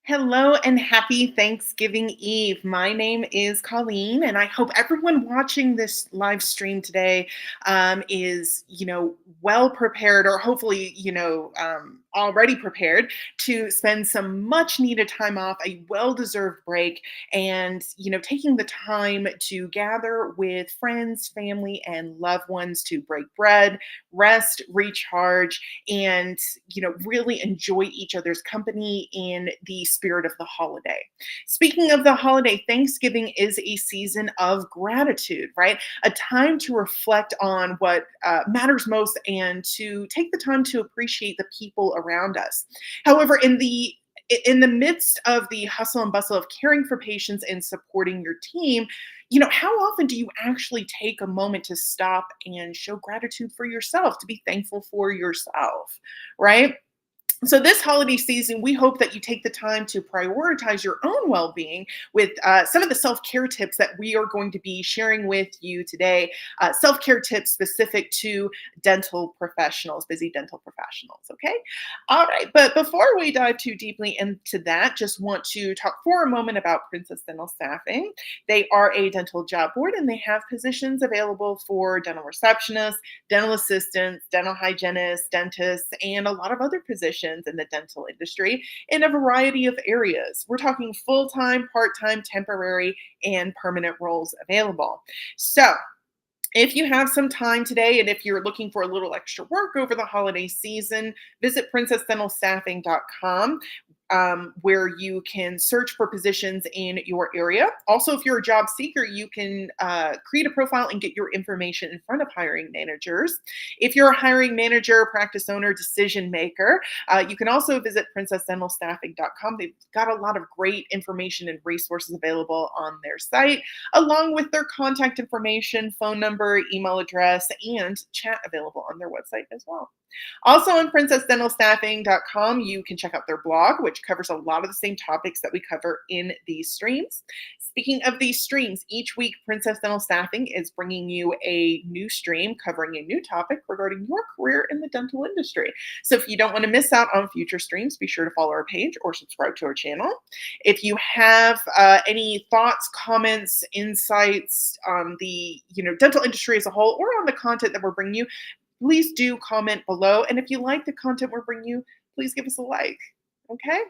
Hello and happy Thanksgiving Eve. My name is Colleen, and I hope everyone watching this live stream today is, well prepared, or hopefully, already prepared to spend some much needed time off, a well deserved break, and, taking the time to gather with friends, family, and loved ones to break bread, rest, recharge, and really enjoy each other's company in the spirit of the holiday. Speaking of the holiday, Thanksgiving is a season of gratitude, right? A time to reflect on what matters most and to take the time to appreciate the people around us. However, in the midst of the hustle and bustle of caring for patients and supporting your team, how often do you actually take a moment to stop and show gratitude for yourself, to be thankful for yourself, right? So, this holiday season, we hope that you take the time to prioritize your own well being with some of the self care tips that we are going to be sharing with you today. Self care tips specific to dental professionals, busy dental professionals. Okay. All right. But before we dive too deeply into that, just want to talk for a moment about Princess Dental Staffing. They are a dental job board and they have positions available for dental receptionists, dental assistants, dental hygienists, dentists, and a lot of other positions in the dental industry in a variety of areas. We're talking full time, part time, temporary, and permanent roles available. So, if you have some time today and if you're looking for a little extra work over the holiday season, visit princessdentalstaffing.com, where you can search for positions in your area. Also, if you're a job seeker, you can create a profile and get your information in front of hiring managers. If you're a hiring manager, practice owner, decision maker, you can also visit princessdentalstaffing.com. They've got a lot of great information and resources available on their site, along with their contact information, phone number, email address, and chat available on their website as well. Also on princessdentalstaffing.com, you can check out their blog, which covers a lot of the same topics that we cover in these streams. Speaking of these streams, each week Princess Dental Staffing is bringing you a new stream covering a new topic regarding your career in the dental industry. So if you don't want to miss out on future streams, be sure to follow our page or subscribe to our channel. If you have any thoughts, comments, insights on the dental industry as a whole, or on the content that we're bringing you, please do comment below. And if you like the content we're bringing you, please give us a like. Okay.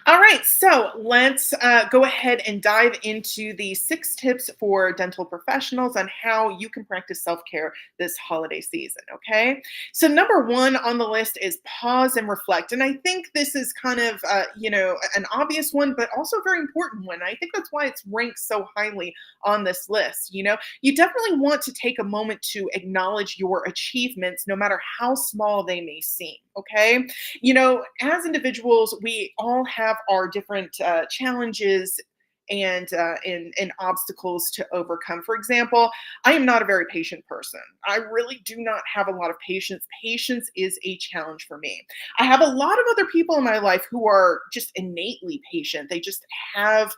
All right, so let's go ahead and dive into the 6 tips for dental professionals on how you can practice self care this holiday season. Okay, so number one on the list is pause and reflect. And I think this is kind of, an obvious one, but also a very important one. I think that's why it's ranked so highly on this list. You definitely want to take a moment to acknowledge your achievements, no matter how small they may seem. Okay, as individuals, we all have our different challenges and obstacles to overcome. For example, I am not a very patient person. I really do not have a lot of patience. Patience is a challenge for me. I have a lot of other people in my life who are just innately patient. They just have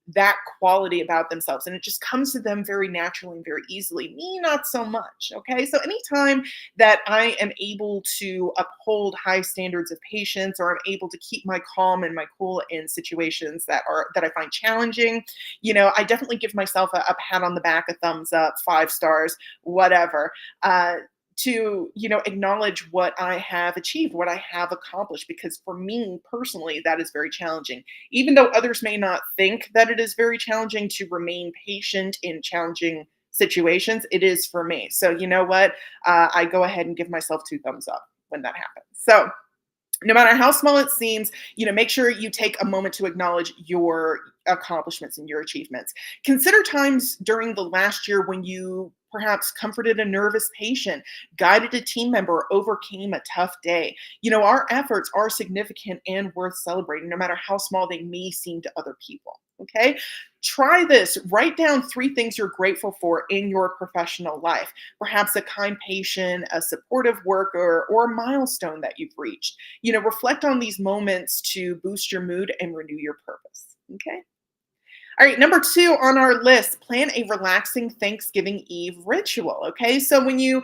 that quality about themselves and it just comes to them very naturally and very easily. Me, not so much. Okay. So anytime that I am able to uphold high standards of patience, or I'm able to keep my calm and my cool in situations that I find challenging, I definitely give myself a pat on the back, a thumbs up, 5 stars, whatever. To acknowledge what I have achieved, what I have accomplished, because for me personally that is very challenging, even though others may not think that it is very challenging to remain patient in challenging situations. It is for me. So you know what, I go ahead and give myself 2 thumbs up when that happens. So no matter how small it seems, make sure you take a moment to acknowledge your accomplishments and your achievements. Consider times during the last year when you perhaps comforted a nervous patient, guided a team member, overcame a tough day. Our efforts are significant and worth celebrating, no matter how small they may seem to other people. Okay. Try this. Write down 3 things you're grateful for in your professional life. Perhaps a kind patient, a supportive worker, or a milestone that you've reached. Reflect on these moments to boost your mood and renew your purpose. Okay. All right, number 2 on our list, plan a relaxing Thanksgiving Eve ritual. Okay, so when you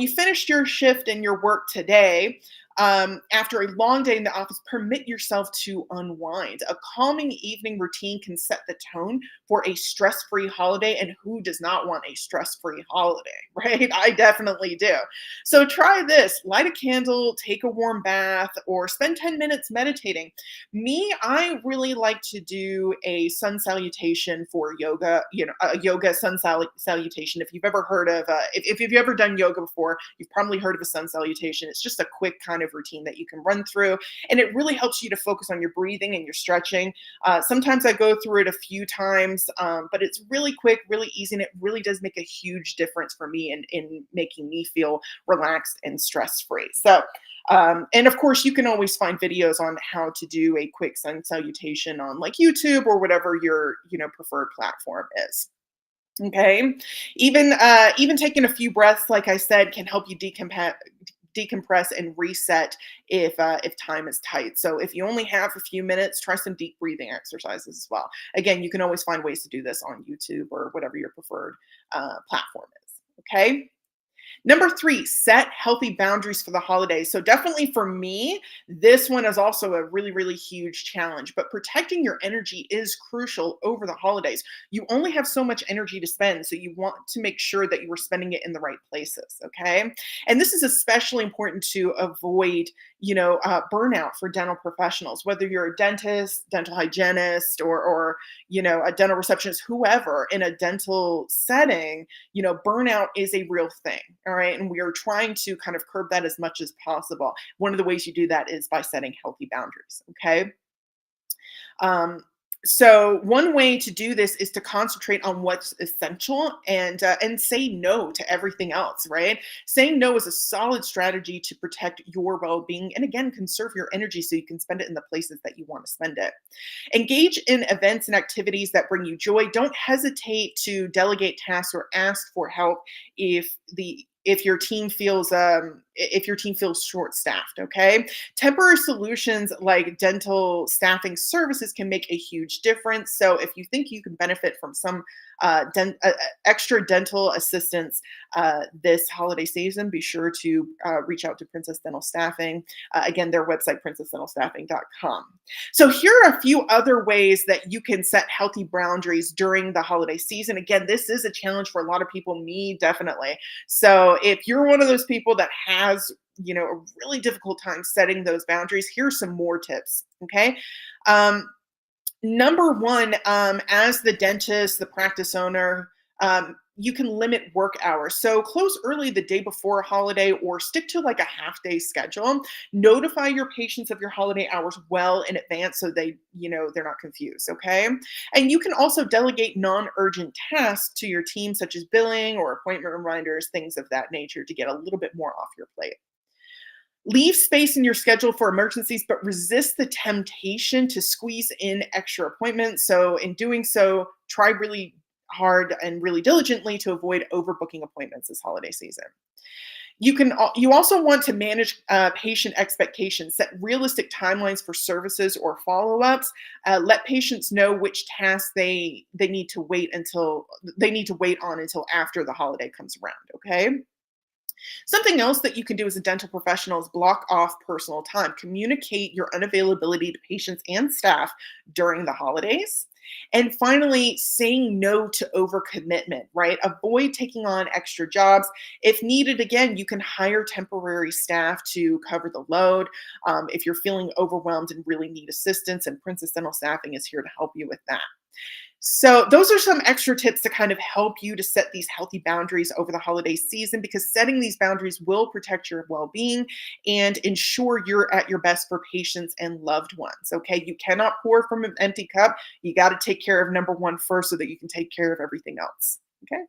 finished your shift and your work today, After a long day in the office, permit yourself to unwind. A calming evening routine can set the tone for a stress free holiday. And who does not want a stress free holiday, right? I definitely do. So try this: light a candle, take a warm bath, or spend 10 minutes meditating. Me, I really like to do a sun salutation for yoga, a yoga salutation. If you've ever heard of, if you've ever done yoga before, you've probably heard of a sun salutation. It's just a quick kind of routine that you can run through, and it really helps you to focus on your breathing and your stretching. Sometimes I go through it a few times, but it's really quick, really easy, and it really does make a huge difference for me in making me feel relaxed and stress free. So, and of course, you can always find videos on how to do a quick sun salutation on like YouTube or whatever your preferred platform is. Okay, even taking a few breaths, like I said, can help you decompress and reset if time is tight. So if you only have a few minutes, try some deep breathing exercises as well. Again, you can always find ways to do this on YouTube or whatever your preferred platform is. Okay. Number three, set healthy boundaries for the holidays. So, definitely for me, this one is also a really, really huge challenge. But protecting your energy is crucial over the holidays. You only have so much energy to spend. So, you want to make sure that you are spending it in the right places. Okay. And this is especially important to avoid, burnout for dental professionals, whether you're a dentist, dental hygienist, or a dental receptionist, whoever in a dental setting. Burnout is a real thing. All right. And we are trying to kind of curb that as much as possible. One of the ways you do that is by setting healthy boundaries. Okay. Um, so one way to do this is to concentrate on what's essential and say no to everything else, right? Saying no is a solid strategy to protect your well-being and again conserve your energy so you can spend it in the places that you want to spend it. Engage in events and activities that bring you joy. Don't hesitate to delegate tasks or ask for help if your team feels short staffed. Okay. Temporary solutions like dental staffing services can make a huge difference. So if you think you can benefit from some extra dental assistance this holiday season, be sure to reach out to Princess Dental Staffing. Again, their website, princessdentalstaffing.com. So here are a few other ways that you can set healthy boundaries during the holiday season. Again, this is a challenge for a lot of people, me definitely. So if you're one of those people that has a really difficult time setting those boundaries, here's some more tips. Okay. Um, Number one, as the dentist, the practice owner, you can limit work hours. So close early the day before a holiday or stick to like a half day schedule. Notify your patients of your holiday hours well in advance so they're not confused. Okay. And you can also delegate non-urgent tasks to your team, such as billing or appointment reminders, things of that nature to get a little bit more off your plate. Leave space in your schedule for emergencies, but resist the temptation to squeeze in extra appointments. So, in doing so, try really hard and really diligently to avoid overbooking appointments this holiday season. You also want to manage patient expectations, set realistic timelines for services or follow-ups. Let patients know which tasks they need to wait on until after the holiday comes around. Okay. Something else that you can do as a dental professional is block off personal time. Communicate your unavailability to patients and staff during the holidays. And finally, saying no to overcommitment, right? Avoid taking on extra jobs. If needed, again, you can hire temporary staff to cover the load. If you're feeling overwhelmed and really need assistance, and Princess Dental Staffing is here to help you with that. So, those are some extra tips to kind of help you to set these healthy boundaries over the holiday season because setting these boundaries will protect your well being and ensure you're at your best for patients and loved ones. Okay. You cannot pour from an empty cup. You got to take care of number one first so that you can take care of everything else. Okay.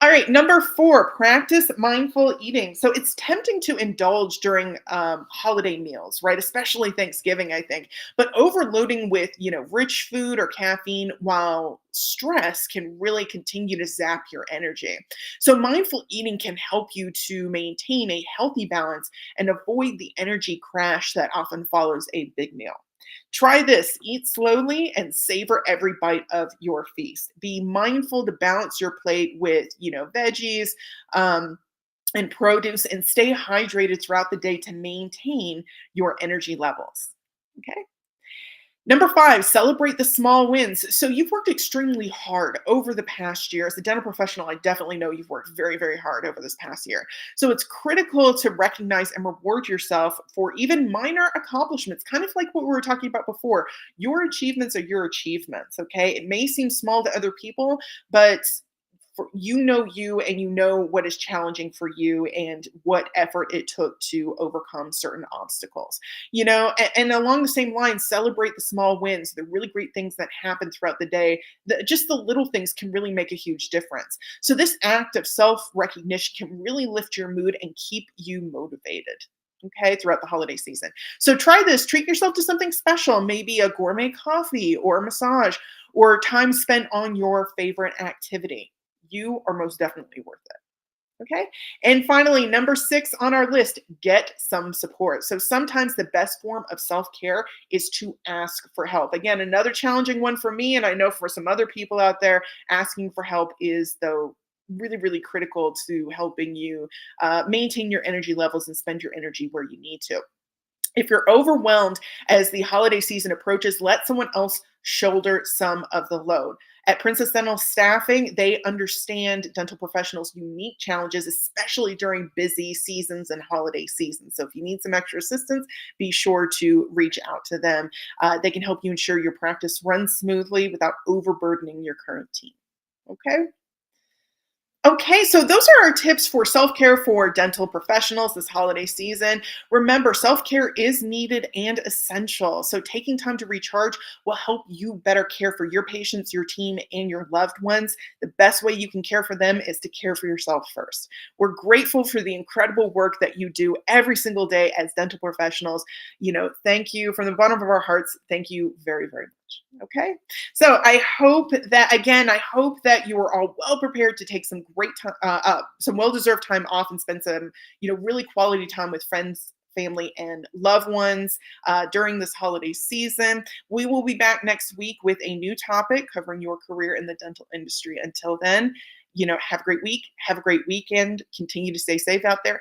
All right, number four, practice mindful eating. So it's tempting to indulge during holiday meals, right? Especially Thanksgiving, I think. But overloading with, rich food or caffeine while stress can really continue to zap your energy. So mindful eating can help you to maintain a healthy balance and avoid the energy crash that often follows a big meal. Try this: eat slowly and savor every bite of your feast. Be mindful to balance your plate with, veggies, um, and produce, and stay hydrated throughout the day to maintain your energy levels. Okay. Number 5, celebrate the small wins. So you've worked extremely hard over the past year. As a dental professional, I definitely know you've worked very, very hard over this past year. So it's critical to recognize and reward yourself for even minor accomplishments, kind of like what we were talking about before. Your achievements are your achievements, okay? It may seem small to other people, but for you and you know what is challenging for you and what effort it took to overcome certain obstacles, and along the same line, celebrate the small wins, the really great things that happen throughout the day. Just the little things can really make a huge difference. So this act of self recognition can really lift your mood and keep you motivated, okay, throughout the holiday season. So try this, treat yourself to something special, maybe a gourmet coffee or a massage or time spent on your favorite activity. You are most definitely worth it. Okay. And finally, number 6 on our list, get some support. So sometimes the best form of self care is to ask for help. Again, another challenging one for me, and I know for some other people out there, asking for help is, though, really, really critical to helping you maintain your energy levels and spend your energy where you need to. If you're overwhelmed as the holiday season approaches, let someone else shoulder some of the load. At Princess Dental Staffing, they understand dental professionals' unique challenges, especially during busy seasons and holiday seasons. So if you need some extra assistance, be sure to reach out to them. They can help you ensure your practice runs smoothly without overburdening your current team. Okay. Okay, so those are our tips for self care for dental professionals this holiday season. Remember, self care is needed and essential. So, taking time to recharge will help you better care for your patients, your team, and your loved ones. The best way you can care for them is to care for yourself first. We're grateful for the incredible work that you do every single day as dental professionals. Thank you from the bottom of our hearts. Thank you very, very much. Okay. So I hope that you are all well prepared to take some great time, some well-deserved time off and spend some, really quality time with friends, family, and loved ones during this holiday season. We will be back next week with a new topic covering your career in the dental industry. Until then, have a great week, have a great weekend, continue to stay safe out there.